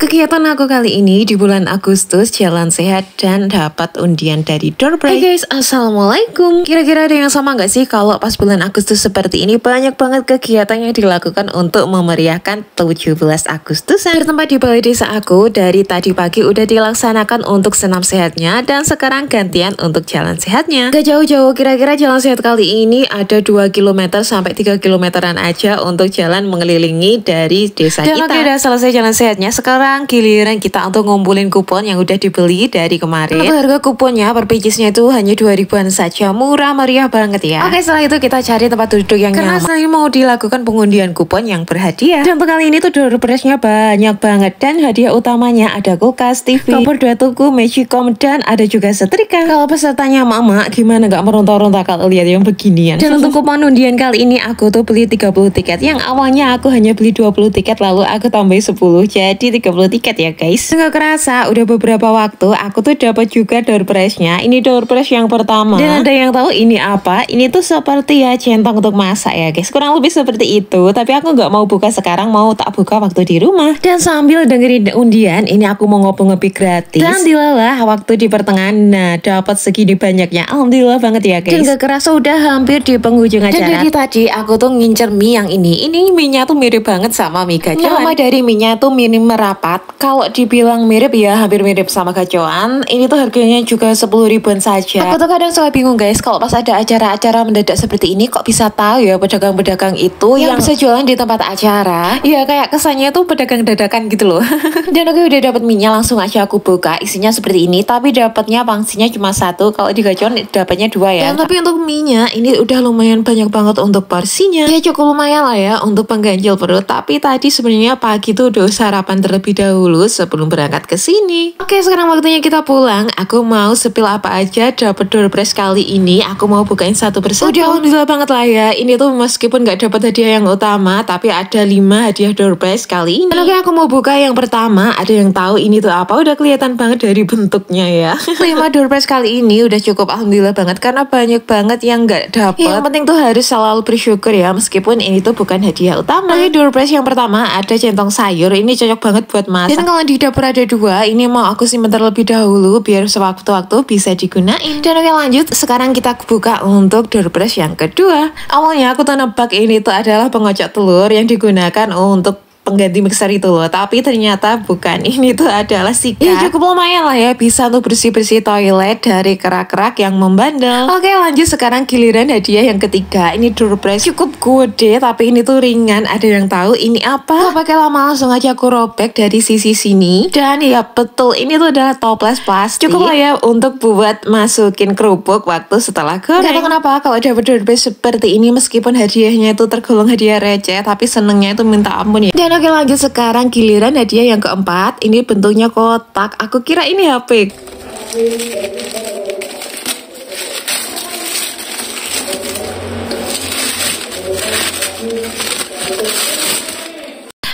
Kegiatan aku kali ini di bulan Agustus jalan sehat dan dapat undian dari door prize. Hey guys, assalamualaikum. Kira-kira ada yang sama nggak sih kalau pas bulan Agustus seperti ini banyak banget kegiatan yang dilakukan untuk memeriahkan 17 Agustusan. Bertempat di balai desa aku dari tadi pagi udah dilaksanakan untuk senam sehatnya dan sekarang gantian untuk jalan sehatnya. Gak jauh-jauh, kira-kira jalan sehat kali ini ada 2 km sampai 3 kilometeran aja untuk jalan mengelilingi dari desa kita. Dan oke, udah selesai jalan sehatnya. Sekarang giliran kita untuk ngumpulin kupon yang udah dibeli dari kemarin. Untuk harga kuponnya per piecesnya itu hanya 2.000-an saja, murah meriah banget ya. Oke, setelah itu kita cari tempat duduk yang nyaman. Karena saya mau dilakukan pengundian kupon yang berhadiah. Dan untuk kali ini tuh door prize-nya banyak banget dan hadiah utamanya ada kulkas, TV, kompor 2 tuku, magicom dan ada juga setrika. Kalau pesertanya mama, gimana nggak meronta-ronta kalau lihat yang beginian. Dan untuk kupon undian kali ini aku tuh beli 30 tiket. Yang awalnya aku hanya beli 20 tiket lalu aku tambahin 10 jadi 30 tiket ya guys. Nggak kerasa udah beberapa waktu aku tuh dapat juga door prize-nya. Ini door prize yang pertama. Dan ada yang tahu ini apa? Ini tuh seperti ya centong untuk masak ya guys. Kurang lebih seperti itu. Tapi aku nggak mau buka sekarang, mau tak buka waktu di rumah. Dan sambil dengerin undian, ini aku mau ngopi-ngopi gratis. Dan dilalah waktu di pertengahan, nah dapat segini banyaknya. Alhamdulillah banget ya guys. Dan nggak kerasa udah hampir di penghujung acara. Dan dari tadi aku tuh ngincer mie yang ini. Ini mie-nya tuh mirip banget sama mie gacoan. Nama dari mie-nya tuh mie merapat. Kalau dibilang mirip ya hampir mirip sama gacoan. Ini tuh harganya juga 10.000-an saja. Aku tuh kadang suka bingung guys, kalau pas ada acara-acara mendadak seperti ini kok bisa tahu ya pedagang-pedagang itu yang bisa jualan di tempat acara. Ya kayak kesannya tuh pedagang dadakan gitu loh. Dan aku udah dapat mie-nya, langsung aja aku buka. Isinya seperti ini, tapi dapatnya pangsinya cuma 1. Kalau di gacoan dapatnya 2 ya. Dan tapi untuk mie-nya ini udah lumayan banyak banget untuk porsinya. Ya cukup lumayan lah ya untuk pengganjil perut. Tapi tadi sebenarnya pagi tuh udah sarapan terlebih dahulu sebelum berangkat ke sini. Oke, sekarang waktunya kita pulang. Aku mau sepil apa aja dapat door prize kali ini. Aku mau bukain satu persatu. Udah alhamdulillah banget lah ya. Ini tuh meskipun nggak dapat hadiah yang utama, tapi ada 5 hadiah door prize kali ini. Dan oke, aku mau buka yang pertama. Ada yang tahu ini tuh apa? Udah kelihatan banget dari bentuknya ya. 5 door prize kali ini udah cukup alhamdulillah banget karena banyak banget yang nggak dapat. Yang penting tuh harus selalu bersyukur ya, meskipun ini tuh bukan hadiah utama. Oke, door prize yang pertama ada centong sayur. Ini cocok banget buat masak. Dan kalau di dapur ada 2, ini mau aku simpan terlebih dahulu biar sewaktu-waktu bisa digunain. Dan oke, lanjut, sekarang kita buka untuk door prize yang kedua. Awalnya aku tuh nebak ini tuh adalah pengocok telur yang digunakan untuk pengganti mixer itu loh, tapi ternyata bukan. Ini tuh adalah sikat. Ya cukup lumayan lah ya, bisa untuk bersih-bersih toilet dari kerak-kerak yang membandel. Oke, lanjut, sekarang giliran hadiah yang ketiga. Ini door prize cukup gede tapi ini tuh ringan. Ada yang tahu ini apa? Gak pakai lama, langsung aja aku robek dari sisi sini. Dan ya betul, ini tuh adalah toples plastik. Cukup lah ya untuk buat masukin kerupuk waktu setelah goreng. Gak tau kenapa kalau dapet door prize seperti ini, meskipun hadiahnya itu tergolong hadiah receh, tapi senengnya itu minta ampun ya. Dan oke, lanjut, sekarang giliran hadiah yang keempat. Ini bentuknya kotak. Aku kira ini HP.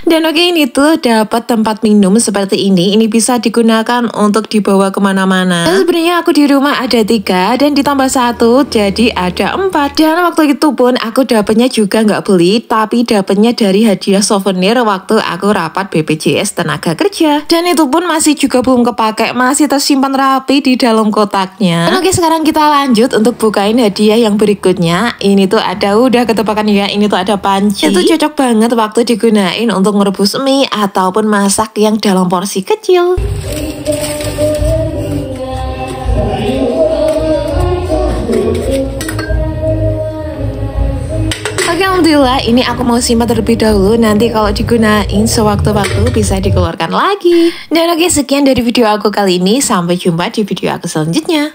Dan oke, ini tuh dapat tempat minum seperti ini. Ini bisa digunakan untuk dibawa kemana-mana. Dan sebenarnya aku di rumah ada 3 dan ditambah 1 jadi ada 4. Dan waktu itu pun aku dapatnya juga nggak beli, tapi dapatnya dari hadiah souvenir waktu aku rapat BPJS Tenaga Kerja. Dan itu pun masih juga belum kepake, masih tersimpan rapi di dalam kotaknya. Dan oke, sekarang kita lanjut untuk bukain hadiah yang berikutnya. Ini tuh ada, udah ketebakan ya, ini tuh ada panci. Itu cocok banget waktu digunain untuk merebus mie ataupun masak yang dalam porsi kecil. Oke, alhamdulillah ini aku mau simpan terlebih dahulu. Nanti kalau digunain sewaktu-waktu bisa dikeluarkan lagi. Dan oke, sekian dari video aku kali ini. Sampai jumpa di video aku selanjutnya.